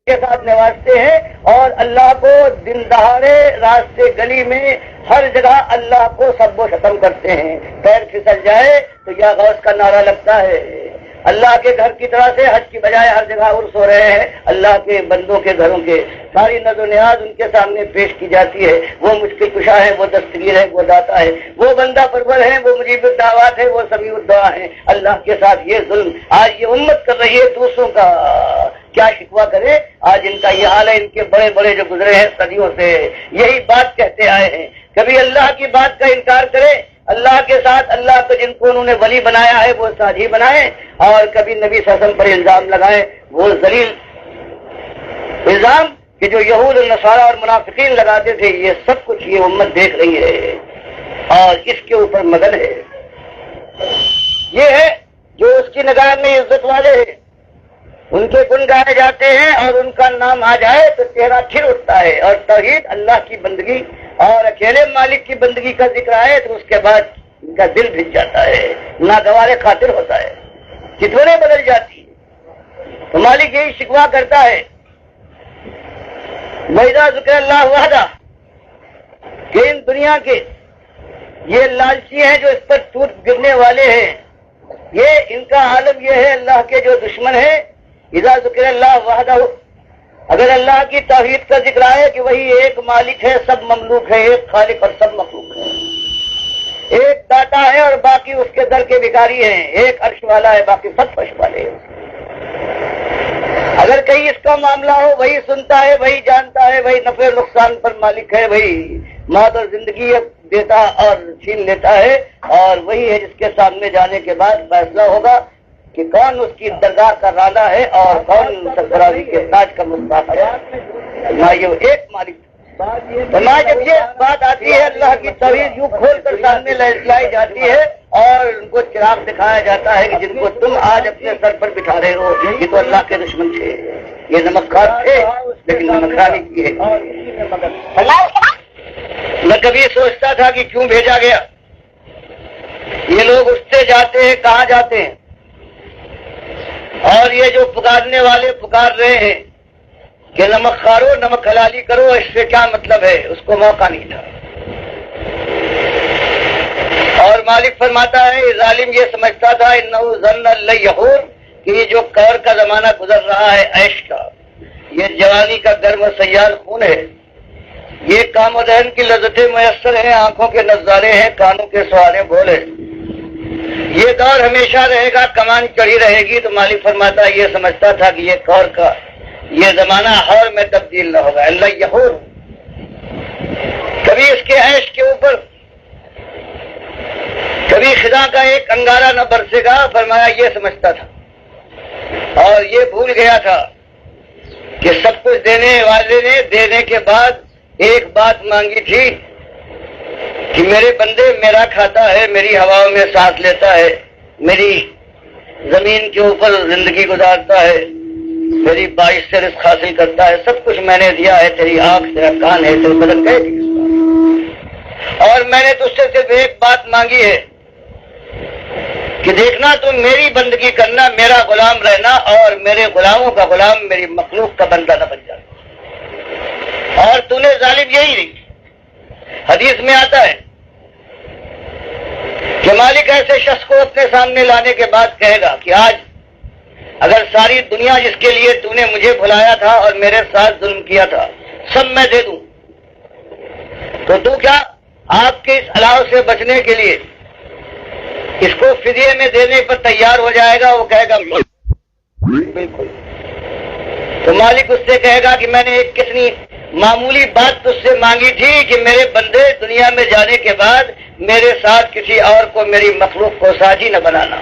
کے ساتھ نوازتے ہیں اور اللہ کو دن دہاڑے راستے گلی میں ہر جگہ اللہ کو سب و ختم کرتے ہیں. پیر پھسل جائے تو یا غوث کا نعرہ لگتا ہے. اللہ کے گھر کی طرح سے حج کی بجائے ہر جگہ عرس ہو رہے ہیں. اللہ کے بندوں کے گھروں کے ساری نظر و نیاز ان کے سامنے پیش کی جاتی ہے. وہ مشکل کشا ہے, وہ دستگیر ہے, وہ داتا ہے, وہ بندہ پرور ہے, وہ مجیب الدعوات ہے, وہ سمیع الدعا ہے. اللہ کے ساتھ یہ ظلم آج یہ امت کر رہی ہے دوسروں کا. کیا شکوہ کرے, آج ان کا یہ حال ہے. ان کے بڑے بڑے جو گزرے ہیں صدیوں سے یہی بات کہتے آئے ہیں. کبھی اللہ کی بات کا انکار کرے, اللہ کے ساتھ اللہ کو جن کو انہوں نے ولی بنایا ہے وہ ساجی بنائیں, اور کبھی نبی صلی اللہ علیہ وسلم پر الزام لگائیں وہ ذلیل الزام کہ جو یہود النصارہ اور منافقین لگاتے تھے. یہ سب کچھ یہ امت دیکھ رہی ہے اور اس کے اوپر مگن ہے. یہ ہے جو اس کی نگاہ میں عزت والے ہیں, ان کے گن گائے جاتے ہیں اور ان کا نام آ جائے تو چہرہ کھل اٹھتا ہے. اور توحید اللہ کی بندگی اور اکیلے مالک کی بندگی کا ذکر آئے تو اس کے بعد ان کا دل بھج جاتا ہے, ناگوار خاطر ہوتا ہے, چتوریں بدل جاتی ہے. تو مالک یہی شکوہ کرتا ہے وَإِذَا ذُكِرَ اللَّهُ وَحْدَهُ کہ ان دنیا کے یہ لالچی ہیں جو اس پر ٹوٹ گرنے والے ہیں. یہ ان کا عالم یہ ہے اللہ کے جو دشمن ہیں. اذا ذکر اللہ وحدہ, اگر اللہ کی توحید کا ذکر آئے کہ وہی ایک مالک ہے, سب مملوک ہے, ایک خالق اور سب مخلوق ہے, ایک داتا ہے اور باقی اس کے در کے بھکاری ہیں, ایک عرش والا ہے باقی سب فرش والے ہیں. اگر کہیں اس کا معاملہ ہو وہی سنتا ہے, وہی جانتا ہے, وہی نفع نقصان پر مالک ہے, وہی موت اور زندگی دیتا اور چھین لیتا ہے, اور وہی ہے جس کے سامنے جانے کے بعد فیصلہ ہوگا کہ کون اس کی درگاہ کا رانا ہے اور کون سرفرازی کے تاج کا مستحق ہے. یہ ایک مالک. جب یہ بات آتی ہے اللہ کی توحید یوں کھول کر سامنے لائی جاتی ہے اور ان کو چراغ دکھایا جاتا ہے کہ جن کو تم آج اپنے سر پر بٹھا رہے ہو یہ تو اللہ کے دشمن تھے, یہ نمکخوار تھے لیکن نمکخواری کی ہے. میں کبھی سوچتا تھا کہ کیوں بھیجا گیا. یہ لوگ اٹھتے جاتے ہیں, کہاں جاتے ہیں, اور یہ جو پکارنے والے پکار رہے ہیں کہ نمک خارو نمک حلالی کرو, اس سے کیا مطلب ہے, اس کو موقع نہیں تھا. اور مالک فرماتا ہے ظالم یہ سمجھتا تھا انہو ظن اللہ یحور کہ یہ جو کور کا زمانہ گزر رہا ہے عیش کا, یہ جوانی کا گرم و سیال خون ہے, یہ کام و دہن کی لذتیں میسر ہیں, آنکھوں کے نظارے ہیں, کانوں کے سوالے بولے, یہ دور ہمیشہ رہے گا, کمان چڑھی رہے گی. تو مالک فرماتا ہے یہ سمجھتا تھا کہ یہ کور کا یہ زمانہ ہور میں تبدیل نہ ہوگا. اللہ یحور, کبھی اس کے عیش کے اوپر کبھی خدا کا ایک انگارہ نہ برسے گا. فرمایا یہ سمجھتا تھا اور یہ بھول گیا تھا کہ سب کچھ دینے والے نے دینے کے بعد ایک بات مانگی تھی کہ میرے بندے میرا کھاتا ہے, میری ہواؤں میں سانس لیتا ہے, میری زمین کے اوپر زندگی گزارتا ہے, میری باعث سے رزق حاصل کرتا ہے, سب کچھ میں نے دیا ہے, تیری آنکھ تیرا کان ہے, تیرے بدن کہے گی, اور میں نے تجھ سے صرف ایک بات مانگی ہے کہ دیکھنا تم میری بندگی کرنا, میرا غلام رہنا, اور میرے غلاموں کا غلام میری مخلوق کا بندہ نہ بن جانا. اور تو نے ظالم یہی نہیں. حدیث میں آتا ہے کہ مالک ایسے شخص کو اپنے سامنے لانے کے بعد کہے گا کہ آج اگر ساری دنیا جس کے لیے تو نے مجھے بلایا تھا اور میرے ساتھ ظلم کیا تھا سب میں دے دوں تو کیا آپ کے اس الاؤ سے بچنے کے لیے اس کو فدیے میں دینے پر تیار ہو جائے گا؟ وہ کہے گا بالکل. تو مالک اس سے کہے گا کہ میں نے ایک کتنی معمولی بات تجھ سے مانگی تھی کہ میرے بندے دنیا میں جانے کے بعد میرے ساتھ کسی اور کو میری مخلوق کو ساجی نہ بنانا,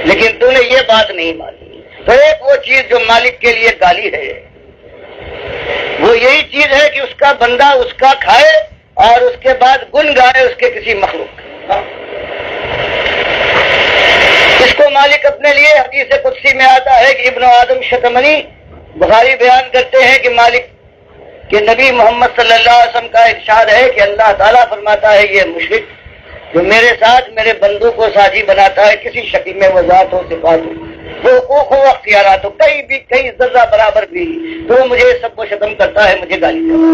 لیکن تو نے یہ بات نہیں مانی. تو ایک وہ چیز جو مالک کے لیے گالی ہے وہ یہی چیز ہے کہ اس کا بندہ اس کا کھائے اور اس کے بعد گن گائے اس کے کسی مخلوق. اس کو مالک اپنے لیے حدیث قدسی میں آتا ہے کہ ابن آدم شتمنی, بخاری بیان کرتے ہیں کہ مالک کہ نبی محمد صلی اللہ علیہ وسلم کا ارشاد ہے کہ اللہ تعالیٰ فرماتا ہے یہ مشرک جو میرے ساتھ میرے بندوں کو ساجی بناتا ہے کسی شکل میں وہ ذات ہو صفات ہو, وہ حقوق ہو اختیارات ہو، کئی ذرہ برابر بھی تو وہ مجھے سب کو ختم کرتا ہے، مجھے گالی دیتا ہے۔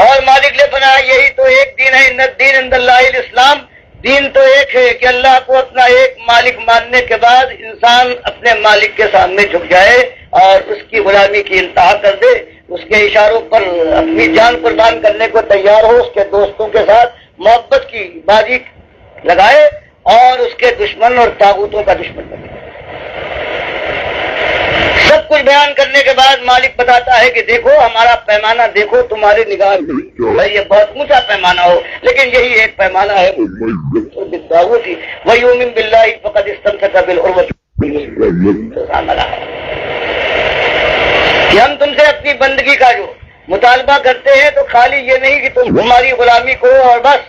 اور مالک نے فرمایا یہی تو ایک دین ہے، ان الدین عند اللہ الاسلام، دین تو ایک ہے کہ اللہ کو اپنا ایک مالک ماننے کے بعد انسان اپنے مالک کے سامنے جھک جائے اور اس کی غلامی کی انتہا کر دے، اس کے اشاروں پر اپنی جان قربان کرنے کو تیار ہو، اس کے دوستوں کے ساتھ محبت کی بازی لگائے اور اس کے دشمن اور طاغوتوں کا دشمن بنے۔ سب کچھ بیان کرنے کے بعد مالک بتاتا ہے کہ دیکھو ہمارا پیمانہ دیکھو، تمہارے نگاہ میں یہ بہت اونچا پیمانہ ہو، لیکن یہی ایک پیمانہ ہے وَيُؤْمِنْ بِاللَّهِ فَقَدِ اسْتَمْسَكَ بِالْعُرْوَةِ الْوُثْقَىٰ، کہ ہم تم سے اپنی بندگی کا جو مطالبہ کرتے ہیں تو خالی یہ نہیں کہ تم ہماری غلامی کرو اور بس،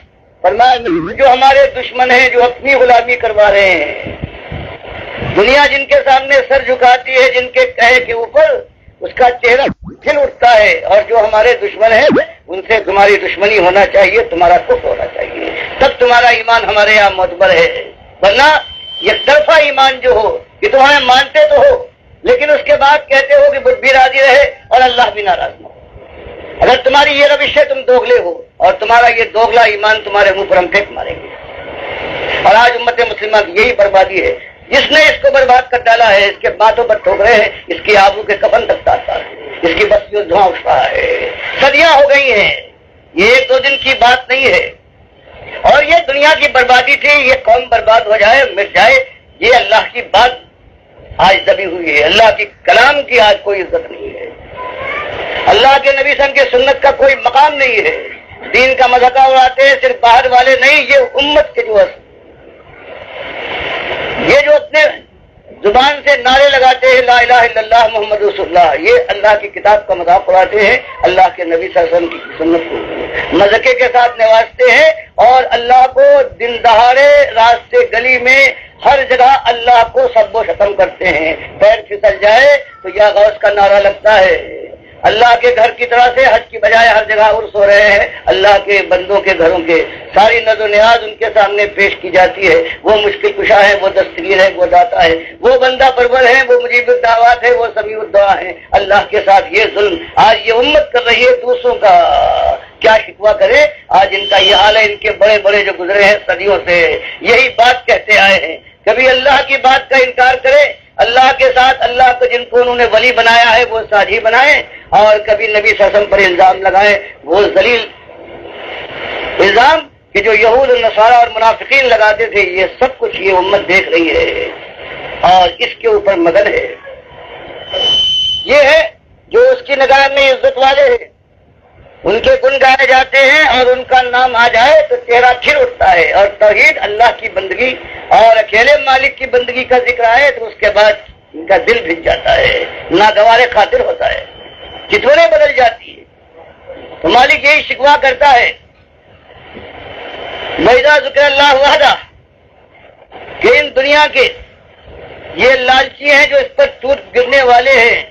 فرمایا جو ہمارے دشمن ہیں جو اپنی غلامی کروا رہے ہیں، دنیا جن کے سامنے سر جھکاتی ہے، جن کے کہے کے اوپر اس کا چہرہ کھل اٹھتا ہے، اور جو ہمارے دشمن ہیں ان سے تمہاری دشمنی ہونا چاہیے، تمہارا کفر ہونا چاہیے، تب تمہارا ایمان ہمارے یہاں معتبر ہے، ورنہ یک طرفہ ایمان جو ہو کہ تم ہمیں مانتے تو ہو لیکن اس کے بعد کہتے ہو کہ بت بھی راضی رہے اور اللہ بھی ناراض نہ ہو۔ اگر تمہاری یہ روش ہے تم دوغلے ہو، اور تمہارا یہ دوغلا ایمان تمہارے منہ پر ہم پھینک ماریں گے۔ اور آج امت مسلمہ کی یہی بربادی ہے، جس نے اس کو برباد کر ڈالا ہے، اس کے باتوں پر ٹھوکرے ہیں، اس کی آبرو کے کفن تک تارتا ہے، اس کی بستیوں دھواں اٹھ رہا ہے، صدیاں ہو گئی ہیں، یہ ایک دو دن کی بات نہیں ہے، اور یہ دنیا کی بربادی تھی، یہ قوم برباد ہو جائے مٹ جائے، یہ اللہ کی بات آج دبی ہوئی ہے، اللہ کی کلام کی آج کوئی عزت نہیں ہے، اللہ کے نبی صلی اللہ علیہ وسلم کی سنت کا کوئی مقام نہیں ہے، دین کا مذاق اڑاتے ہیں صرف باہر والے نہیں، یہ امت کے جو یہ جو اپنے زبان سے نعرے لگاتے ہیں لا الہ الا اللہ محمد رسول اللہ، یہ اللہ کی کتاب کا مذاق اڑاتے ہیں، اللہ کے نبی صلی اللہ علیہ وسلم کی سنت کو مذاقے کے ساتھ نوازتے ہیں، اور اللہ کو دن دہاڑے راستے گلی میں ہر جگہ اللہ کو سب و ختم کرتے ہیں، پیر پھسل جائے تو یا غوث کا نعرہ لگتا ہے، اللہ کے گھر کی طرح سے حج کی بجائے ہر جگہ عرس ہو رہے ہیں، اللہ کے بندوں کے گھروں کے ساری نظر و نیاز ان کے سامنے پیش کی جاتی ہے، وہ مشکل کشا ہے، وہ دستگیر ہے، وہ داتا ہے، وہ بندہ پرور ہے، وہ مجیب الدعوات ہے، وہ سمیع الدعا ہے، اللہ کے ساتھ یہ ظلم آج یہ امت کر رہی ہے، دوسروں کا کیا شکوہ کرے، آج ان کا یہ حال ہے، ان کے بڑے بڑے جو گزرے ہیں صدیوں سے یہی بات کہتے آئے ہیں، کبھی اللہ کی بات کا انکار کرے، اللہ کے ساتھ اللہ کو جن کو انہوں نے ولی بنایا ہے وہ ساجی بنائیں، اور کبھی نبی صلی اللہ علیہ وسلم پر الزام لگائیں، وہ ذلیل الزام کہ جو یہود النصارہ اور منافقین لگاتے تھے، یہ سب کچھ یہ امت دیکھ رہی ہے اور اس کے اوپر مگن ہے۔ یہ ہے جو اس کی نگاہ میں عزت والے ہیں، ان کے گن گائے جاتے ہیں اور ان کا نام آ جائے تو چہرہ کھل اٹھتا ہے، اور توحید اللہ کی بندگی اور اکیلے مالک کی بندگی کا ذکر آئے تو اس کے بعد ان کا دل بھج جاتا ہے، ناگوار خاطر ہوتا ہے، چتوریں بدل جاتی ہے۔ تو مالک یہی شکوہ کرتا ہے وَإِذَا ذُكِرَ اللَّهُ وَحْدَهُ، کہ ان دنیا کے یہ لالچی ہیں جو اس پر ٹوٹ گرنے والے ہیں،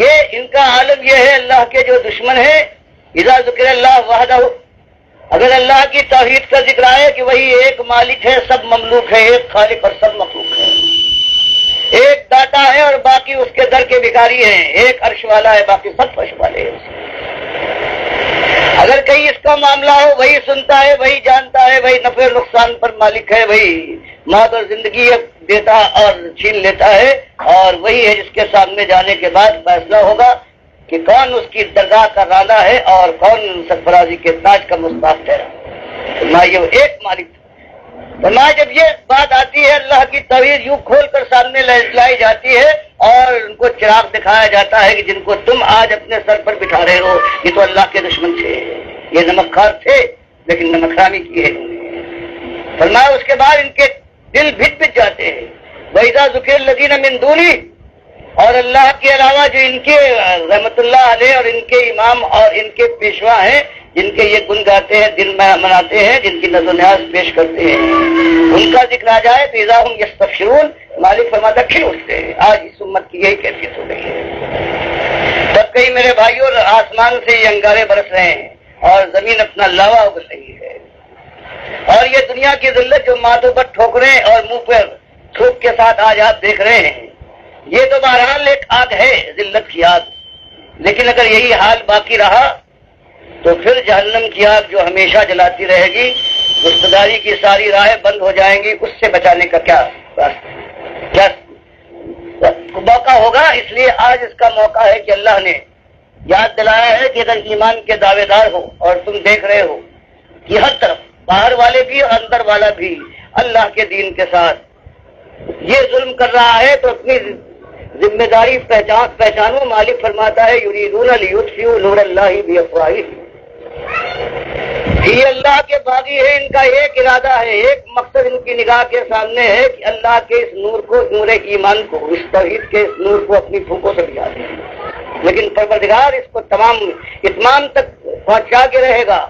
یہ ان کا عالم یہ ہے، اللہ کے جو دشمن ہیں، اذا ذکر اللہ وحدہ، اگر اللہ کی توحید کا ذکر آئے کہ وہی ایک مالک ہے، سب مملوک ہے، ایک خالق اور سب مخلوق ہے، ایک داتا ہے اور باقی اس کے در کے بھکاری ہیں، ایک عرش والا ہے باقی سب فرش والے ہیں، اگر کہیں اس کا معاملہ ہو وہی سنتا ہے، وہی جانتا ہے، وہی نفع و نقصان پر مالک ہے، وہی موت اور زندگی دیتا اور چھین لیتا ہے، اور وہی ہے جس کے سامنے جانے کے بعد فیصلہ ہوگا کہ کون اس کی درگاہ کا رانا ہے اور کون سرفرازی کے تاج کا مستحق ٹھہرا۔ یہ ایک مالک تھا، جب یہ بات آتی ہے اللہ کی توحید یوں کھول کر سامنے لائی جاتی ہے اور ان کو چراغ دکھایا جاتا ہے کہ جن کو تم آج اپنے سر پر بٹھا رہے ہو یہ تو اللہ کے دشمن تھے، یہ نمکخوار تھے لیکن نمکخرامی کی ہے۔ فرمایا اس کے بعد ان کے دل بھج جاتے ہیں، وَإِذَا ذُكِرَ الَّذِينَ مِن دُونِهِ، اور اللہ کے علاوہ جو ان کے رحمت اللہ علیہ اور ان کے امام اور ان کے پیشوا ہیں، جن کے یہ گن گاتے ہیں، دن مناتے ہیں، جن کی نظر و نیاز پیش کرتے ہیں، ان کا ذکر آ جائے تو اذا ہم یستبشرون، مالک فرماتا کھل اٹھتے ہیں۔ آج اس امت کی یہی کیفیت ہو گئی ہے، تب کئی میرے بھائیوں آسمان سے یہ انگارے برس رہے ہیں اور زمین اپنا لاوا اگل رہی ہے، اور یہ دنیا کی ذلت جو ماتھوں پر ٹھوکریں اور منہ پر تھوک کے ساتھ آج آپ دیکھ رہے ہیں. یہ تو بہرحال ایک آگ ہے، ذلت کی آگ، لیکن اگر یہی حال باقی رہا تو پھر جہنم کی آگ جو ہمیشہ جلاتی رہے گی، رشتہ داری کی ساری راہیں بند ہو جائیں گی، اس سے بچانے کا کیا موقع ہوگا. اس لیے آج اس کا موقع ہے کہ اللہ نے یاد دلایا ہے کہ اگر ایمان کے دعوے دار ہو اور تم دیکھ رہے ہو کہ ہر طرف باہر والے بھی اور اندر والا بھی اللہ کے دین کے ساتھ یہ ظلم کر رہا ہے، تو اپنی ذمہ داری پہچانو. مالک فرماتا ہے یریدون لیطفئوا نور اللہ بافواہہم، یہ اللہ کے باغی ہے، ان کا ایک ارادہ ہے، ایک مقصد ان کی نگاہ کے سامنے ہے کہ اللہ کے اس نور کو، نور ایمان کو، اس توحید کے اس نور کو اپنی پھوکوں سے بجھا دیں. لیکن پروردگار اس کو تمام اتمام تک پہنچا کے رہے گا،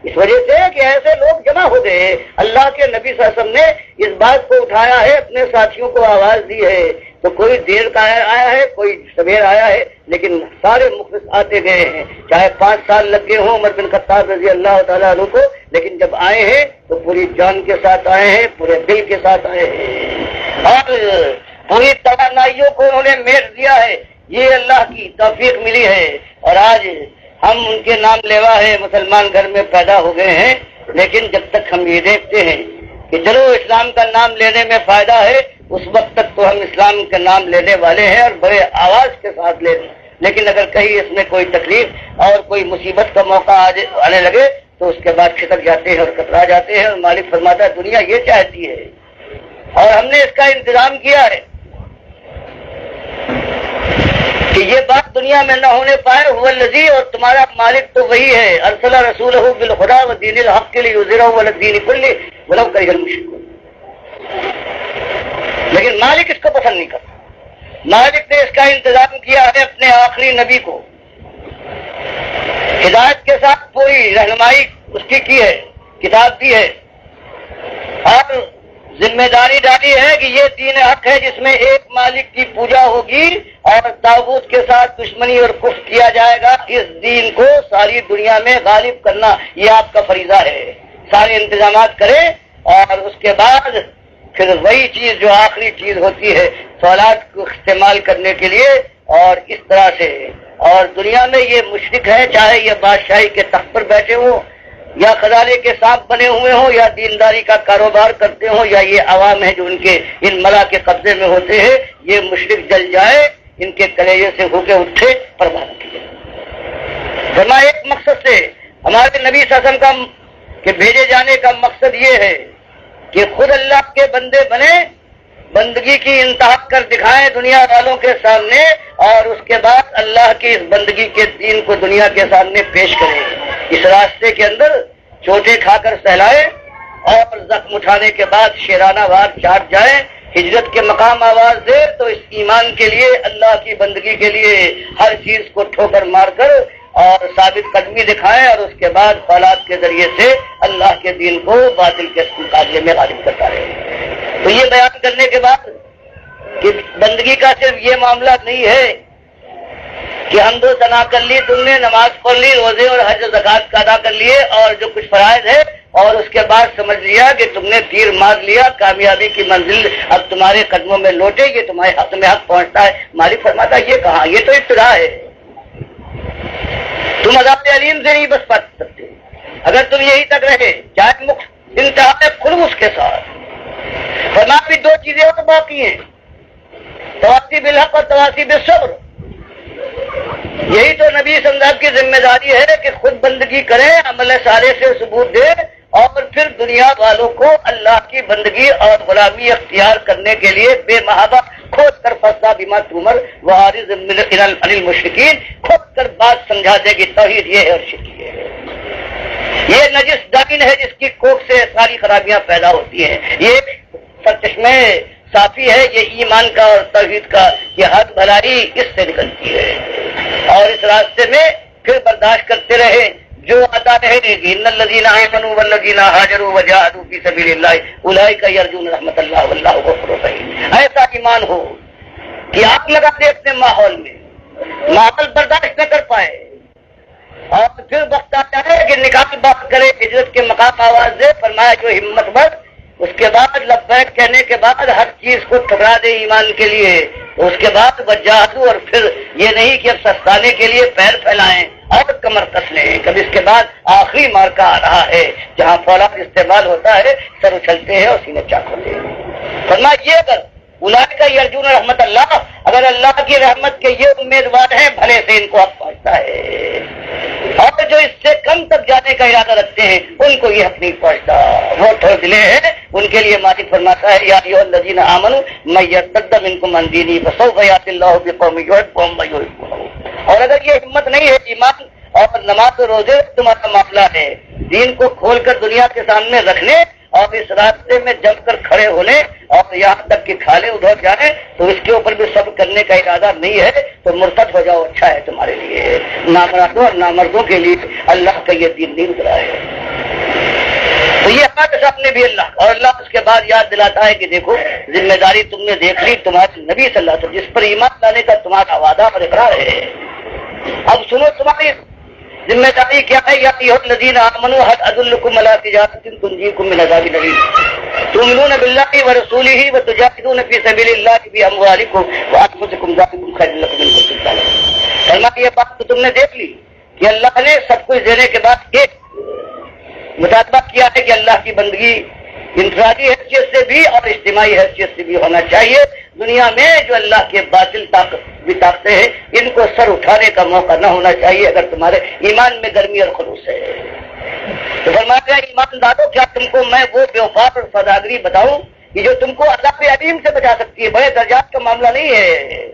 اس وجہ سے کہ ایسے لوگ جمع ہو گئے. اللہ کے نبی صلی اللہ علیہ وسلم نے اس بات کو اٹھایا ہے، اپنے ساتھیوں کو آواز دی ہے. تو کوئی دیر کا آیا ہے، کوئی سویر آیا ہے، لیکن سارے مخلص آتے گئے ہیں. چاہے 5 سال لگ گئے ہوں عمر بن خطاب رضی اللہ تعالیٰ عنہ کو، لیکن جب آئے ہیں تو پوری جان کے ساتھ آئے ہیں، پورے دل کے ساتھ آئے ہیں، اور پوری توانائیوں کو انہوں نے میٹ دیا ہے. یہ اللہ کی توفیق ملی ہے. اور آج ہم ان کے نام لیوا ہے، مسلمان گھر میں پیدا ہو گئے ہیں، لیکن جب تک ہم یہ دیکھتے ہیں کہ چلو اسلام کا نام لینے میں فائدہ ہے، اس وقت تک تو ہم اسلام کا نام لینے والے ہیں اور بڑے آواز کے ساتھ لیتے ہیں. لیکن اگر کہیں اس میں کوئی تکلیف اور کوئی مصیبت کا موقع آنے لگے تو اس کے بعد کھسک جاتے ہیں اور کترا جاتے ہیں. اور مالک فرماتا ہے دنیا یہ چاہتی ہے اور ہم نے اس کا انتظام کیا ہے کہ یہ بات دنیا میں نہ ہونے پائے. هو الذی، اور تمہارا مالک تو وہی ہے، ارسل رسولہ بالہدی ودین الحق لیظہرہ علی الدین کلہ ولو کرہ المشرکون. لیکن مالک اس کو پسند نہیں کرتا. مالک نے اس کا انتظام کیا ہے اپنے آخری نبی کو ہدایت کے ساتھ پوری رہنمائی اس کی ہے، کتاب دی ہے، اور ذمہ داری ڈالی ہے کہ یہ دین حق ہے جس میں ایک مالک کی پوجا ہوگی اور طاغوت کے ساتھ دشمنی اور کفر کیا جائے گا. اس دین کو ساری دنیا میں غالب کرنا یہ آپ کا فریضہ ہے. سارے انتظامات کریں اور اس کے بعد پھر وہی چیز جو آخری چیز ہوتی ہے سوالات کو استعمال کرنے کے لیے. اور اس طرح سے اور دنیا میں یہ مشرک ہے، چاہے یہ بادشاہی کے تخت پر بیٹھے ہوں یا خزانے کے سانپ بنے ہوئے ہوں یا دینداری کا کاروبار کرتے ہوں یا یہ عوام ہیں جو ان کے ان ملا کے قبضے میں ہوتے ہیں، یہ مشرک جل جائے، ان کے کلیجے سے ہو کے اٹھے، پرواہ نہ کیے. فرمایا ایک مقصد سے ہمارے نبی صلی اللہ علیہ وسلم کا کہ بھیجے جانے کا مقصد یہ ہے کہ خود اللہ کے بندے بنے، بندگی کی انتہا کر دکھائیں دنیا والوں کے سامنے، اور اس کے بعد اللہ کی اس بندگی کے دین کو دنیا کے سامنے پیش کریں. اس راستے کے اندر چوٹے کھا کر سہلائیں اور زخم اٹھانے کے بعد شیرانہ وار چاٹ جائیں. ہجرت کے مقام آواز دے تو اس ایمان کے لیے، اللہ کی بندگی کے لیے ہر چیز کو ٹھوکر مار کر اور ثابت قدمی دکھائیں، اور اس کے بعد فولاد کے ذریعے سے اللہ کے دین کو باطل کے مقابلے میں غالب کرتا رہے. تو یہ بیان کرنے کے بعد کہ بندگی کا صرف یہ معاملہ نہیں ہے کہ حمد و ثنا کر لی تم نے، نماز پڑھ لی، روزے اور حج و زکات کا ادا کر لیے اور جو کچھ فرائض ہے، اور اس کے بعد سمجھ لیا کہ تم نے تیر مار لیا، کامیابی کی منزل اب تمہارے قدموں میں لوٹے، یہ تمہارے حق میں حق پہنچتا ہے. مالک فرماتا ہے یہ کہاں، یہ تو ابتدا ہے. تم عذاب علیم سے نہیں بس پا سکتے اگر تم یہی تک رہے، چاہے انتہا خلوص کے ساتھ. فرمایا بھی 2 چیزیں اور باقی ہیں، تواصی بالحق اور تواصی بالصبر. یہی تو نبی صلی اللہ علیہ وسلم کی ذمہ داری ہے کہ خود بندگی کریں، عمل صالح سے ثبوت دیں، اور پھر دنیا والوں کو اللہ کی بندگی اور غلامی اختیار کرنے کے لیے بے محابہ کھود کر فسا بما تمر وعارض عن المشرکین، کھود کر بات سمجھا دے گی توحید یہ ہے اور شرک یہ ہے. یہ نجس دامن ہے جس کی کوکھ سے ساری خرابیاں پیدا ہوتی ہیں. یہ سرچشمے صافی ہے، یہ ایمان کا اور توحید کا، یہ حق بھلائی اس سے نکلتی ہے. اور اس راستے میں پھر برداشت کرتے رہے جو آتا رہے گی. ان الذین آمنوا والذین ہاجروا وجاہدوا فی سبیل اللہ اولئک یرجون رحمت اللہ واللہ غفور رحیم. ایسا ایمان ہو کہ آگ لگا دے اپنے ماحول میں، ماحول برداشت نہ کر پائے، اور پھر وقت آتا ہے کہ نکال بات کرے، ہجرت کے مقام آواز دے. فرمایا جو ہمت بس اس کے بعد لبیک کہنے کے بعد ہر چیز کو ٹھکرا دے ایمان کے لیے، تو اس کے بعد وجاہدوا، اور پھر یہ نہیں کہ اب سستانے کے لیے پیر پھیلائیں اور کمر کس لیں، کب اس کے بعد آخری مارکا آ رہا ہے جہاں فولاد استعمال ہوتا ہے، سر اچھلتے ہیں اور سینے چاک ہوتے ہیں۔ فرمایا اگر اولئک یرجون رحمت اللہ، اگر اللہ کی رحمت کے یہ امیدوار ہیں، بھلے سے ان کو حق پہنچتا ہے، اور جو اس سے کم تک جانے کا ارادہ رکھتے ہیں ان کو یہ حق نہیں پہنچتا، وہ ٹھوکلے ہیں، ان کے لیے مالک فرماتا ہے یا ایھا الذین آمنوا من یرتد منکم عن دینہ فسوف یأتی اللہ بقوم یحبهم ویحبونہ۔ اور اگر یہ ہمت نہیں ہے، ایمان اور نماز و روزے تمہارا معاملہ ہے، دین کو کھول کر دنیا کے سامنے رکھنے اور اس راستے میں جم کر کھڑے ہونے اور یہاں تک کہ کھالے ادھر جائیں، تو اس کے اوپر بھی صبر کرنے کا ارادہ نہیں ہے تو مرتد ہو جاؤ، اچھا ہے تمہارے لیے۔ نامرادوں اور نامردوں کے لیے اللہ کا یہ دین نہیں اترا ہے۔ تو یہ ہمارے سامنے بھی اللہ، اور اللہ اس کے بعد یاد دلاتا ہے کہ دیکھو ذمہ داری تم نے دیکھ لی، تمہارے نبی صلی اللہ علیہ وسلم جس پر ایمان لانے کا تمہارا وعدہ اور اقرار ہے، اب سنو تمہاری ذمہ داری کیا ہے۔ یا ایھا الذین آمنوا هل ادلکم علی تجارۃ تنجیکم من عذاب الیم تؤمنون باللہ ورسولہ وتجاہدون فی سبیل اللہ باموالکم وانفسکم ذالکم خیر لکم ان کنتم تعلمون۔ فرمایا یہ بات تو تم نے دیکھ لی کہ اللہ نے سب کچھ دینے کے بعد ایک مطالبہ کیا ہے کہ اللہ کی بندگی انفرادی حیثیت سے بھی اور اجتماعی حیثیت سے بھی ہونا چاہیے۔ دنیا میں جو اللہ کے باطل طاقتیں ہیں ان کو سر اٹھانے کا موقع نہ ہونا چاہیے اگر تمہارے ایمان میں گرمی اور خلوص ہے۔ تو فرمایا ایمانداروں کیا تم کو میں وہ بیوفاق اور سوداگری بتاؤں کہ جو تم کو عذاب علیم سے بچا سکتی ہے، بڑے درجات کا معاملہ نہیں ہے۔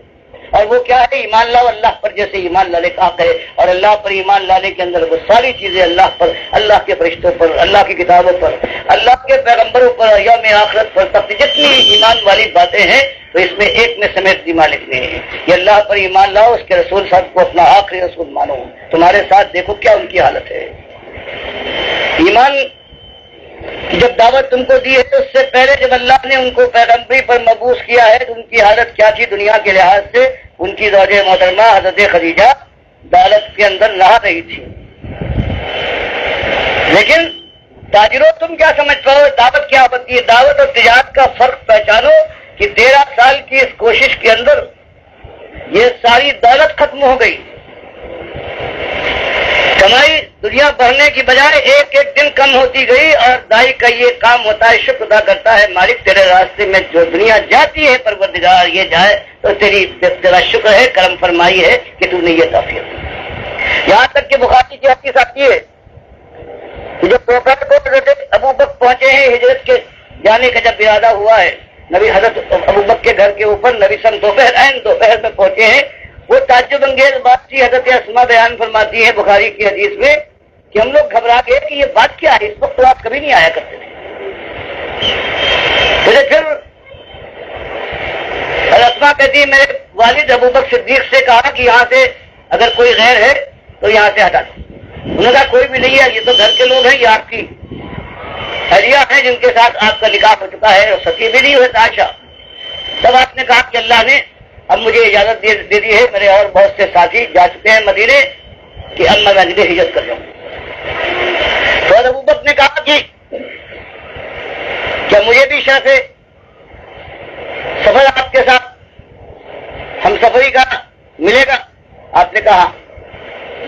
اور وہ کیا ہے؟ ایمان لاؤ اللہ پر جیسے ایمان لانے کا حق ہے، اور اللہ پر ایمان لانے کے اندر وہ ساری چیزیں اللہ پر، اللہ کے فرشتوں پر، اللہ کی کتابوں پر، اللہ کے پیغمبروں پر، یوم آخرت پر، سب جتنی ایمان والی باتیں ہیں تو اس میں ایک میں سمیت دی مالک نے یہ اللہ پر ایمان لاؤ، اس کے رسول صاحب کو اپنا آخری رسول مانو۔ تمہارے ساتھ دیکھو کیا ان کی حالت ہے۔ ایمان جب دعوت تم کو دی ہے تو اس سے پہلے جب اللہ نے ان کو پیغمبری پر مبعوث کیا ہے تو ان کی حالت کیا تھی دنیا کے لحاظ سے؟ ان کی زوجہ محترمہ حضرت خدیجہ دولت کے اندر نہا رہی تھی، لیکن تاجروں تم کیا سمجھ پاؤ دعوت کیا ہوتی ہے؟ دعوت اور تجارت کا فرق پہچانو کہ 13 سال کی اس کوشش کے اندر یہ ساری دولت ختم ہو گئی، کمائی دنیا بڑھنے کی بجائے ایک ایک دن کم ہوتی گئی، اور دائی کا یہ کام ہوتا ہے، شکر ادا کرتا ہے مالک تیرے راستے میں جو دنیا جاتی ہے پروردگار یہ جائے تو تیرا شکر ہے، کرم فرمائی ہے کہ تو نے یہ توفیق دی۔ یہاں تک کہ بخاری کی حدیث آتی ہے کہ جو دوپہر کو حضرت ابوبکر پہنچے ہیں ہجرت کے جانے کا جب ارادہ ہوا ہے، نبی حضرت ابوبکر کے گھر کے اوپر نبی دوپہر میں پہنچے ہیں، وہ تعجب انگیز بات تھی۔ حضرت اسماء بیان فرماتی ہے بخاری کی حدیث میں کہ ہم لوگ گھبرا گئے کہ یہ بات کیا ہے، اس وقت تو آپ کبھی نہیں آیا کرتے تھے۔ پھر اسماء کہتی ہے میرے والد ابوبکر صدیق سے کہا کہ یہاں سے اگر کوئی غیر ہے تو یہاں سے ہٹا دو۔ انہوں نے کہا کوئی بھی نہیں ہے، یہ تو گھر کے لوگ ہیں، یہ آپ کی اہلیہ ہیں جن کے ساتھ آپ کا نکاح ہو چکا ہے، اور ستی بھی نہیں ہوئے عائشہ۔ تب آپ نے کہا کہ اللہ نے اب مجھے اجازت دے دی ہے، میرے اور بہت سے ساتھی جا چکے ہیں مدینے، کہ اب میں مدینے ہجرت کر جاؤں۔ تو ابوبکر نے کہا کہ کیا مجھے بھی شرف ہے سفر آپ کے ساتھ ہم سفری کا ملے گا؟ آپ نے کہا۔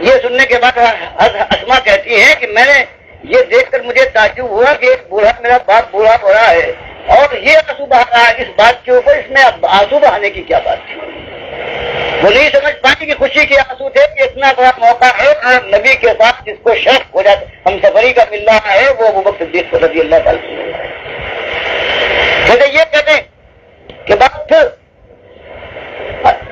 یہ سننے کے بعد اسماء کہتی ہیں کہ میں نے یہ دیکھ کر مجھے تعجب ہوا کہ ایک بوڑھا میرا باپ بوڑھا ہو رہا ہے اور یہ آنسو بہا رہا ہے، اس بات کے اوپر اس میں آنسو بہانے کی کیا بات تھی؟ وہ نہیں سمجھ پائی کہ خوشی کے آنسو تھے کہ اتنا بڑا موقع ہے اور نبی کے ساتھ جس کو شرف ہو جاتا ہم سفری کا مل رہا ہے وہ ابوبکر صدیق رضی اللہ تعالیٰ عنہ۔ یہ کہتے ہیں کہ بات پھر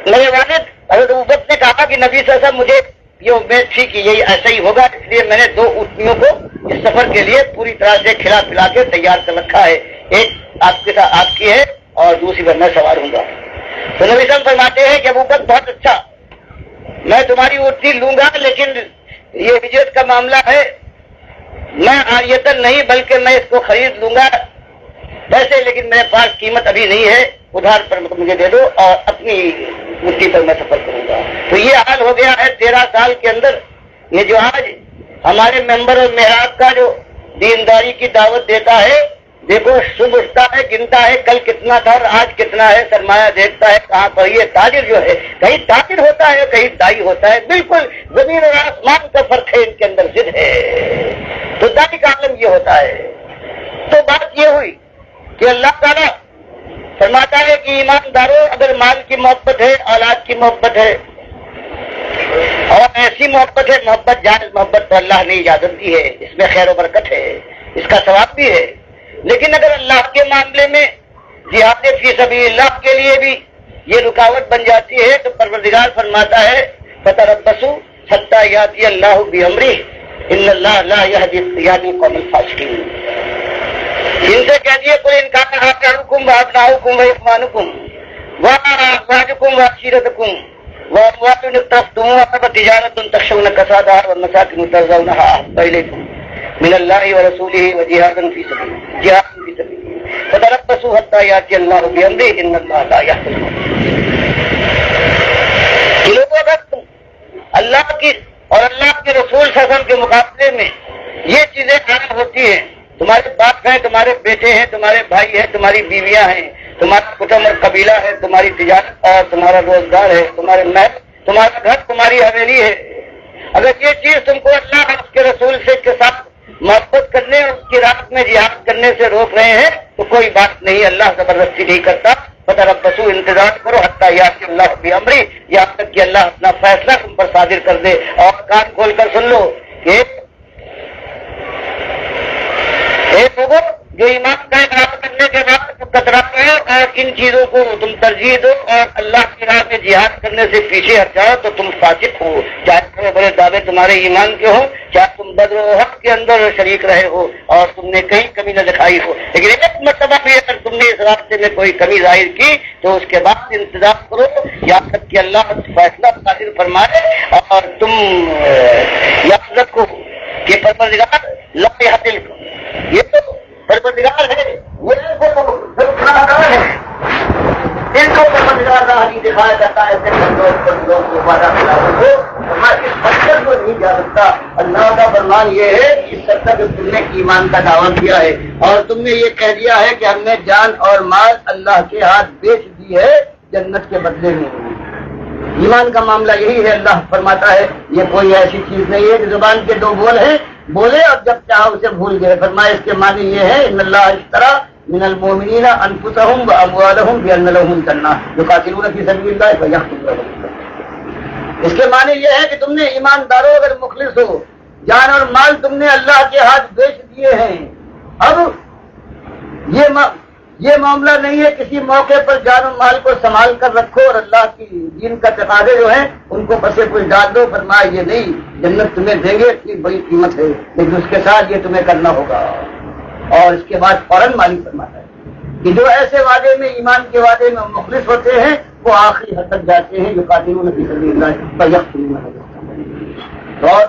میرے والد حضرت ابوبکر نے کہا کہ نبی صلی اللہ علیہ وسلم مجھے یہ امید تھی کہ یہی ایسا ہی ہوگا، اس لیے میں نے 2 اونٹنیوں کو اس سفر کے لیے پوری طرح سے کھلا پلا کے تیار کر رکھا ہے، ایک آپ کے ساتھ آپ کی ہے اور دوسری پر میں سوار ہوں گا۔ تو نبی صلی اللہ علیہ وسلم فرماتے ہیں کہ ابوبکر بہت اچھا، میں تمہاری اونٹنی لوں گا، لیکن یہ ہجرت کا معاملہ ہے، میں عاریتن نہیں بلکہ میں اس کو خرید لوں گا پیسے، لیکن میرے پاس قیمت ابھی نہیں ہے، ادھار پر مجھے دے دو اور اپنی اونٹنی پر میں سفر کروں گا۔ تو یہ حال ہو گیا ہے 13 سال کے اندر۔ یہ جو آج ہمارے ممبر اور محراب کا جو دینداری کی دعوت دیتا ہے دیکھو صبح اٹھتا ہے، گنتا ہے کل کتنا تھا اور آج کتنا ہے، سرمایہ دیکھتا ہے کہاں پر. یہ تاجر جو ہے کہیں تاجر ہوتا ہے کہیں دائی ہوتا ہے، بالکل زمین اور آسمان کا فرق ہے ان کے اندر ضد ہے. تو دائی کا عالم یہ ہوتا ہے. تو بات یہ ہوئی کہ اللہ تعالیٰ فرماتا ہے کہ ایمانداروں اگر مال کی محبت ہے، اولاد کی محبت ہے اور ایسی محبت ہے، محبت جائز محبت تو اللہ نے اجازت دی ہے، اس میں خیر و برکت ہے، اس کا ثواب بھی ہے. لیکن اگر اللہ کے معاملے میں جہاد فی سبیل اللہ کے لیے بھی یہ رکاوٹ بن جاتی ہے تو پروردگار فرماتا ہے فتربصوا حتی یاتی اللہ بامرہ ان اللہ لا یہدی القوم الفاسقین. ان سے کہہ دیے قل ان کان آباؤکم وابناؤکم واخوانکم وازواجکم وعشیرتکم واموال اقترفتموها وتجارۃ تخشون کسادها ومساکن ترضونها احب الیکم من اللہ ورسولہ وجہاد فی سبیلہ فتربصوا حتی یاتی اللہ بامرہ ان اللہ لا یہدی القوم الفاسقین. اللہ کی اور اللہ کے رسول صلی اللہ علیہ وسلم کے مقابلے میں یہ چیزیں عام ہوتی ہیں. تمہارے باپ ہیں، تمہارے بیٹے ہیں، تمہارے بھائی ہیں، تمہاری بیویاں ہیں، تمہارا کٹم اور قبیلہ ہے، تمہاری تجارت اور تمہارا روزگار ہے، تمہارے محل، تمہارا گھر، تمہاری حویلی ہے. اگر یہ چیز تم کو اللہ اور اس کے رسول سے کے ساتھ محبت کرنے اور اس کی راہ میں جہاد کرنے سے روک رہے ہیں تو کوئی بات نہیں، اللہ زبردستی نہیں کرتا. فتربصوا انتظار کرو حتی یاتی اللہ بامرہ، یہاں تک کہ اللہ اپنا فیصلہ تم پر صادر کر دے. اور کان کھول کر سن لو کہ لوگوں جو ایمان کا اقرار کرنے کے بعد کتراتے ہیں اور ان چیزوں کو تم ترجیح دو اور اللہ کی راہ میں جہاد کرنے سے پیچھے ہٹ جاؤ تو تم فاسق ہو. چاہے بڑے بڑے دعوے تمہارے ایمان کے ہوں، چاہے تم بدر و احد کے اندر شریک رہے ہو اور تم نے کہیں کمی نہ دکھائی ہو، لیکن ایک مرتبہ بھی اگر تم نے اس راستے میں کوئی کمی ظاہر کی تو اس کے بعد انتظار کرو یہاں تک کہ اللہ فیصلہ صادر فرمائے. اور تم یاد رکھو کہ پروردگار لا یہدی القوم، یہ تو پروردگار ہے، وہ ہے ان کو پروردگار راہ نہیں دکھایا جاتا ہے. لوگ کو وعدہ خلافوں کو میں اس مقصد کو نہیں جا سکتا. اللہ کا فرمان یہ ہے کہ اس سب تک تم نے ایمان کا دعویٰ کیا ہے اور تم نے یہ کہہ دیا ہے کہ ہم نے جان اور مال اللہ کے ہاتھ بیچ دی ہے جنت کے بدلے میں. ایمان کا معاملہ یہی ہے. اللہ فرماتا ہے یہ کوئی ایسی چیز نہیں ہے کہ زبان کے دو بول ہیں، بولے اور جب چاہا اسے بھول گئے. فرمایا اس کے معنی یہ ہے ان اللہ اشترى من المؤمنین انفسهم واموالهم بان لهم الجنہ یقاتلون فی سبیل اللہ فیقتلون. اس کے معنی یہ ہے کہ تم نے ایمانداروں اگر مخلص ہو، جان اور مال تم نے اللہ کے ہاتھ بیچ دیے ہیں. اب یہ معاملہ نہیں ہے کسی موقع پر جان و مال کو سنبھال کر رکھو اور اللہ کی دین کا تقاضے جو ہیں ان کو پسے کچھ ڈال دو. فرمایا یہ نہیں، جنت تمہیں دیں گے، اتنی بڑی قیمت ہے، لیکن اس کے ساتھ یہ تمہیں کرنا ہوگا. اور اس کے بعد فوراً مالک فرماتا ہے کہ جو ایسے وعدے میں ایمان کے وعدے میں مخلص ہوتے ہیں وہ آخری حد تک جاتے ہیں. جو قاتلون فی سبیل اللہ فیقتلون.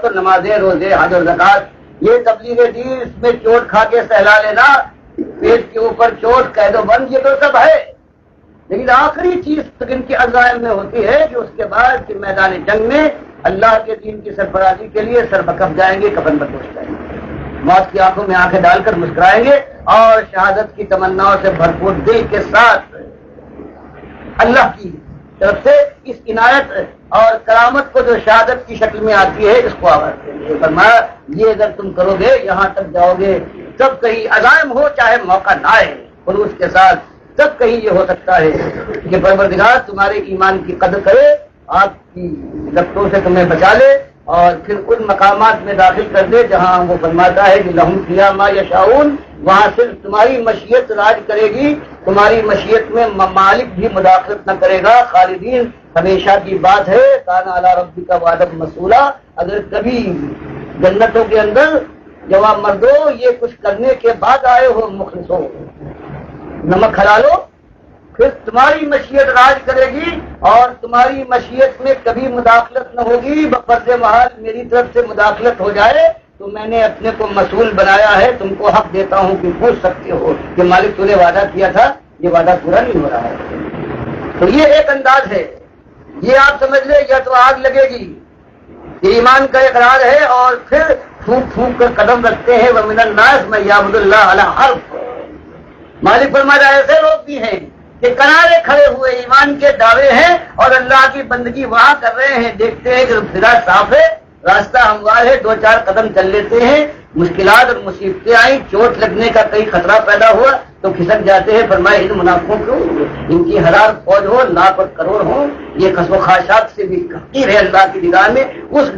تو نمازیں، روزے، حج اور زکات، یہ تبلیغ دین، اس میں چوٹ کھا کے سہلا لینا، پیٹ کے اوپر چوٹ، قید و بند، یہ تو سب ہے. لیکن آخری چیز ان کے عزائم میں ہوتی ہے کہ اس کے بعد کہ میدان جنگ میں اللہ کے دین کی سرفرازی کے لیے سر بکف جائیں گے، کفن بدوش جائیں گے، موت کی آنکھوں میں آنکھیں ڈال کر مسکرائیں گے اور شہادت کی تمناؤں سے بھرپور دل کے ساتھ اللہ کی طرف سے اس عنایت اور کرامت کو جو شہادت کی شکل میں آتی ہے اس کو آواز دیں گے. فرمایا یہ اگر تم کرو گے یہاں تک جاؤ گے. سب کہیں عزائم ہو چاہے موقع نہ آئے، خلوص کے ساتھ سب کہیں یہ ہو سکتا ہے کہ پروردگار تمہارے ایمان کی قدر کرے، آپ کی رفتوں سے تمہیں بچا لے اور پھر ان مقامات میں داخل کر دے جہاں وہ فرماتا ہے کہ لہم فیہا ما یشاؤون. وہاں صرف تمہاری مشیت راج کرے گی، تمہاری مشیت میں مالک بھی مداخلت نہ کرے گا. خالدین ہمیشہ کی بات ہے. کان علی ربک وعدا مسئولا. اگر کبھی جنتوں کے اندر جواب مردو یہ کچھ کرنے کے بعد آئے ہو، مخلص ہو، نمک کھلا لو، پھر تمہاری مشیت راج کرے گی اور تمہاری مشیت میں کبھی مداخلت نہ ہوگی. بفرض محال میری طرف سے مداخلت ہو جائے تو میں نے اپنے کو مسئول بنایا ہے، تم کو حق دیتا ہوں کہ پوچھ سکتے ہو کہ مالک تو نے وعدہ کیا تھا، یہ وعدہ پورا نہیں ہو رہا ہے. تو یہ ایک انداز ہے. یہ آپ سمجھ لیں یا تو آگ لگے گی، یہ ایمان کا اقرار ہے، اور پھر پھونک پھونک کر قدم رکھتے ہیں وَمِنَ النَّاسِ مَن يَعْبُدُ اللَّهَ عَلَىٰ حَرْفٍ. مالک فرماتا ہے ایسے لوگ بھی ہیں کہ کنارے کھڑے ہوئے ایمان کے دعوے ہیں اور اللہ کی بندگی وہاں کر رہے ہیں، دیکھتے ہیں کہ فضا صاف ہے، راستہ ہموار ہے، 2-4 قدم چل لیتے ہیں، مشکلات اور مصیبتیں آئیں، چوٹ لگنے کا کئی خطرہ پیدا ہوا تو کھسک جاتے ہیں۔ فرمائے ان منافقوں کو ان کی ہزار فوج ہو، لاکھ اور کروڑ ہو، یہ قصب و خاشاک سے بھی حقیر ہے اللہ کی نگاہ میں، اس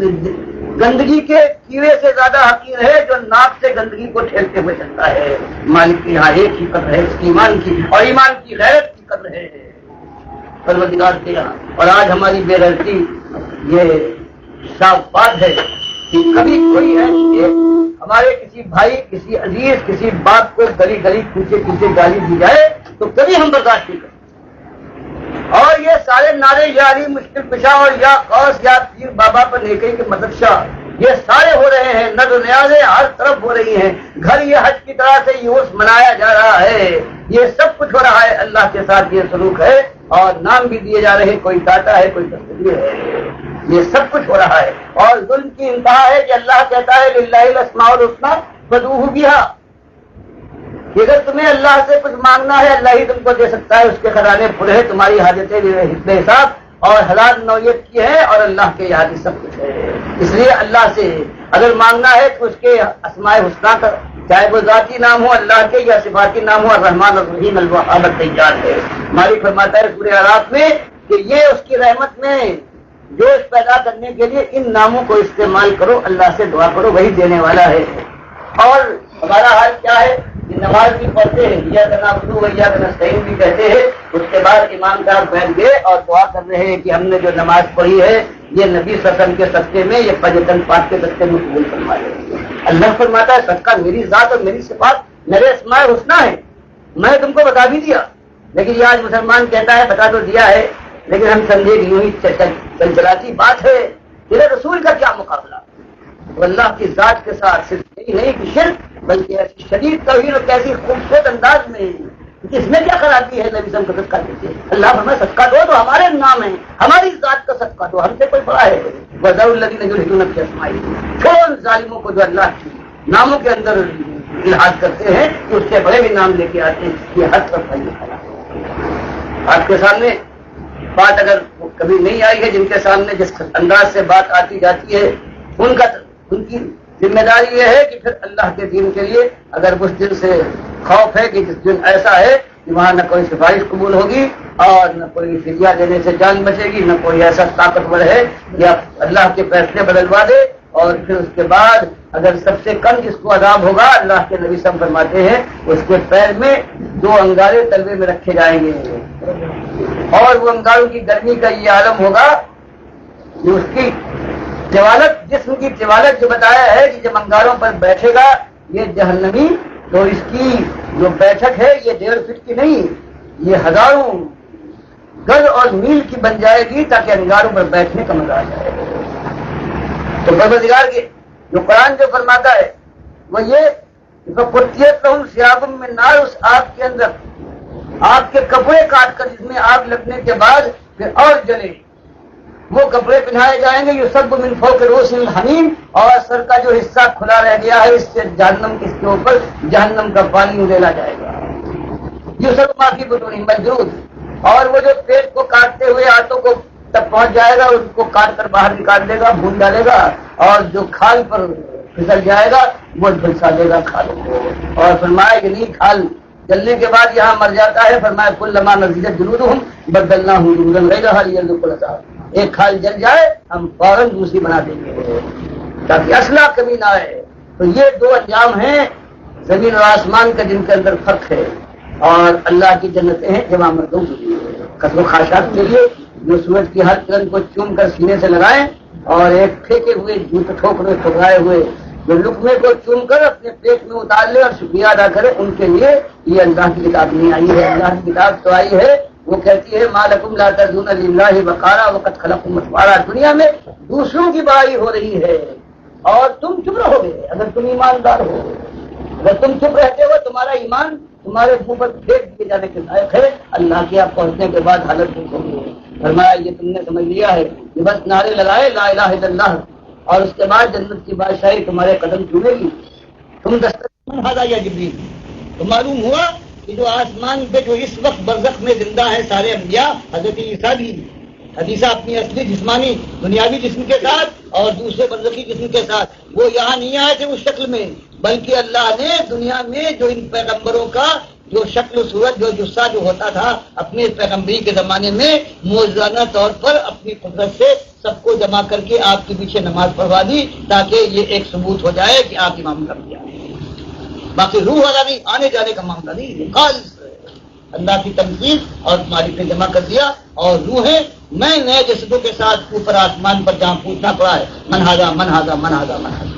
گندگی کے کیڑے سے زیادہ حقیر ہے جو ناک سے گندگی کو ٹھیلتے ہوئے چلتا ہے۔ مالک کی یہاں ایک ہی قدر ہے، اس کی ایمان کی، اور ایمان کی غیرت کی قدر ہے پروردگار کے یہاں۔ اور آج ہماری بے غیرتی یہ صاف بات ہے کہ کبھی کوئی ہے کہ ہمارے کسی بھائی، کسی عزیز، کسی باپ کو گلی گلی کوچے کوچے گالی دی جائے تو کبھی ہم برداشت نہیں کرتے۔ اور یہ سارے نعرے یاری مشکل کشا اور یا قوس یا پیر بابا پر نیکی کے مدد شاہ، یہ سارے ہو رہے ہیں، نظر و نیازیں ہر طرف ہو رہی ہیں، گھر یہ حج کی طرح سے یہ عرس منایا جا رہا ہے، یہ سب کچھ ہو رہا ہے، اللہ کے ساتھ یہ سلوک ہے، اور نام بھی دیے جا رہے ہیں، کوئی داتا ہے، کوئی تصویر ہے، یہ سب کچھ ہو رہا ہے۔ اور ظلم کی انتہا ہے کہ اللہ کہتا ہے للہ الاسماء الحسنی فادعوہ بہا، کہ اگر تمہیں اللہ سے کچھ مانگنا ہے اللہ ہی تم کو دے سکتا ہے، اس کے خزانے پورے ہیں، تمہاری حاجتیں بے حساب اور حلال نوعیت کی ہے، اور اللہ کے یاد سب کچھ ہے۔ اس لیے اللہ سے اگر مانگنا ہے تو اس کے اسماء حسنی کا، چاہے وہ ذاتی نام ہو اللہ کے یا صفاتی نام ہو، الرحمن الرحیم الوہاب الدیان ہے۔ مالک فرماتا ہے سورہ اعراف میں کہ یہ اس کی رحمت میں جوش پیدا کرنے کے لیے ان ناموں کو استعمال کرو، اللہ سے دعا کرو، وہی دینے والا ہے۔ اور ہمارا حال کیا ہے کہ نماز بھی پڑھتے ہیں، ایاک نعبد و ایاک نستعین بھی کہتے ہیں، اس کے بعد امام صاحب بیٹھ گئے اور دعا کر رہے ہیں کہ ہم نے جو نماز پڑھی ہے یہ نبی صلی اللہ علیہ وسلم کے صدقے میں، یہ فجتن پاک کے صدقے میں قبول فرمائے۔ اللہ فرماتا ہے صدقہ میری ذات اور میری صفات میرے اسماء حسنی ہے، میں تم کو بتا بھی دیا، لیکن یہ آج مسلمان کہتا ہے بتا تو دیا ہے لیکن ہم سمجھے کہ یوں ہی چلچلاتی بات ہے، تیرے رسول کا کیا مقابلہ؟ تو اللہ کی ذات کے ساتھ صرف یہی نہیں کہ شرک، بلکہ ایسی شدید توہین اور کیسی خوبصورت انداز میں، اس میں کیا خرابی ہے؟ نبی صلی کا صدقہ دیتے ہیں، اللہ ہمیں صدقہ دو تو ہمارے نام ہے، ہماری ذات کا صدقہ دو، ہم سے کوئی بڑا ہے؟ وَذَرُوا الَّذِينَ يُلْحِدُونَ فِي أَسْمَائِهِ، چھوڑ ظالموں کو جو اللہ کی ناموں کے اندر الحاظ کرتے ہیں کہ اس سے بڑے بھی نام لے کے آتے ہیں، یہ ہر طرف ہے۔ آپ کے سامنے بات اگر کبھی نہیں آئی ہے، جن کے سامنے جس انداز سے بات آتی جاتی ہے ان کی ذمہ داری یہ ہے کہ پھر اللہ کے دین کے لیے اگر اس دن سے خوف ہے کہ جس دن ایسا ہے کہ وہاں نہ کوئی سفارش قبول ہوگی اور نہ کوئی فدیہ دینے سے جان بچے گی، نہ کوئی ایسا طاقتور ہے یا اللہ کے فیصلے بدلوا دے، اور پھر اس کے بعد اگر سب سے کم جس کو عذاب ہوگا، اللہ کے نبی صاحب فرماتے ہیں اس کے پیر میں 2 انگارے تلوے میں رکھے جائیں گے، اور وہ انگاروں کی گرمی کا یہ عالم ہوگا کہ اس کی طوالت، جسم کی طوالت جو بتایا ہے کہ جب انگاروں پر بیٹھے گا یہ جہنمی، تو اس کی جو بیٹھک ہے یہ 1.5 فٹ کی نہیں، یہ ہزاروں گز اور میل کی بن جائے گی، تاکہ انگاروں پر بیٹھنے کا مزہ آ جائے۔ تو پروردگار کے جو قرآن جو فرماتا ہے وہ یہ فَقُطِّعَتْ لَهُمْ ثِيَابٌ مِّن نَّارٍ، اس آگ کے اندر آگ کے کپڑے کاٹ کر، جس میں آگ لگنے کے بعد پھر اور جلے، وہ کپڑے پہنائے جائیں گے، یُصَبُّ مِن فَوْقِ رُؤُوسِهِمُ الْحَمِيمُ، اور سر کا جو حصہ کھلا رہ گیا ہے اس سے جہنم کے اوپر جہنم کا پانی ڈالا جائے گا۔ یُصَبُّ مَا فِي بُطُونِهِمْ مَجْرُودٌ، اور وہ جو پیٹ کو کاٹتے ہوئے آنتوں کو تب پہنچ جائے گا، اس کو کاٹ کر باہر نکال دے گا، بھون ڈالے گا، اور جو کھال پر پھسل جائے گا وہ جھلسا دے گا کھال کو، اور فرمایا کہ نہیں، کھال جلنے کے بعد یہاں مر جاتا ہے، فرمایا کلما نضجت جلودہم بدلناہم جلودا غیرہا لیذوقوا العذاب، ایک کھال جل جائے ہم فوراً دوسری بنا دیں گے تاکہ اصلہ کمی نہ آئے۔ تو یہ 2 انجام ہیں زمین اور آسمان کا، جن کے اندر فرق ہے، اور اللہ کی جنتیں ہیں جمع مردوں کے لیے، قصب و خاشاک کے لیے جو سورج کی ہر کرن کو چوم کر سینے سے لگائیں، اور ایک پھینکے ہوئے جوتے ٹھکرائے ہوئے جو لقمے کو چوم کر اپنے پیٹ میں اتار لے اور شکریہ ادا کرے، ان کے لیے یہ اللہ کی کتاب نہیں آئی ہے۔ اللہ کی کتاب تو آئی ہے، وہ کہتی ہے ما لکم لا ترجون للہ وقارا وقد خلقکم اطوارا، دنیا میں دوسروں کی بڑائی ہو رہی ہے اور تم چپ رہو گے اگر تم ایماندار ہو، اگر تم چپ رہتے ہو تمہارا ایمان تمہارے منہ پر پھینک دیے جانے کے لائق ہے، اللہ کے آپ پہنچنے کے بعد حالت دکھ ہوگی۔ فرمایا یہ تم نے سمجھ لیا ہے کہ بس نعرے لگائے لا الہ الا اللہ، اور اس کے بعد جنت کی بادشاہی تمہارے قدم چومے گی، تم دستک یا جبریل، تو معلوم ہوا کہ جو آسمان پہ جو اس وقت برزخ میں زندہ ہے سارے انبیاء، حضرت عیسیٰ بھی، حدیثہ اپنی اصلی جسمانی دنیاوی جسم کے ساتھ اور دوسرے برزخی جسم کے ساتھ، وہ یہاں نہیں آئے تھے اس شکل میں، بلکہ اللہ نے دنیا میں جو ان پیغمبروں کا جو شکل و صورت جو جسہ جو ہوتا تھا اپنے پیغمبری کے زمانے میں موجزانہ طور پر اپنی قدرت سے سب کو جمع کر کے آپ کے پیچھے نماز پڑھوا دی، تاکہ یہ ایک ثبوت ہو جائے کہ آپ امام کر دیا۔ باقی روح والا نہیں، آنے جانے کا معاملہ نہیں، خالص اللہ کی تنظیم اور مالک نے جمع کر دیا، اور روحیں میں نئے جسدوں کے ساتھ اوپر آسمان پر جہاں پوچھنا پڑا ہے من ہاذا من ہاذا من ہاذا من ہاذا۔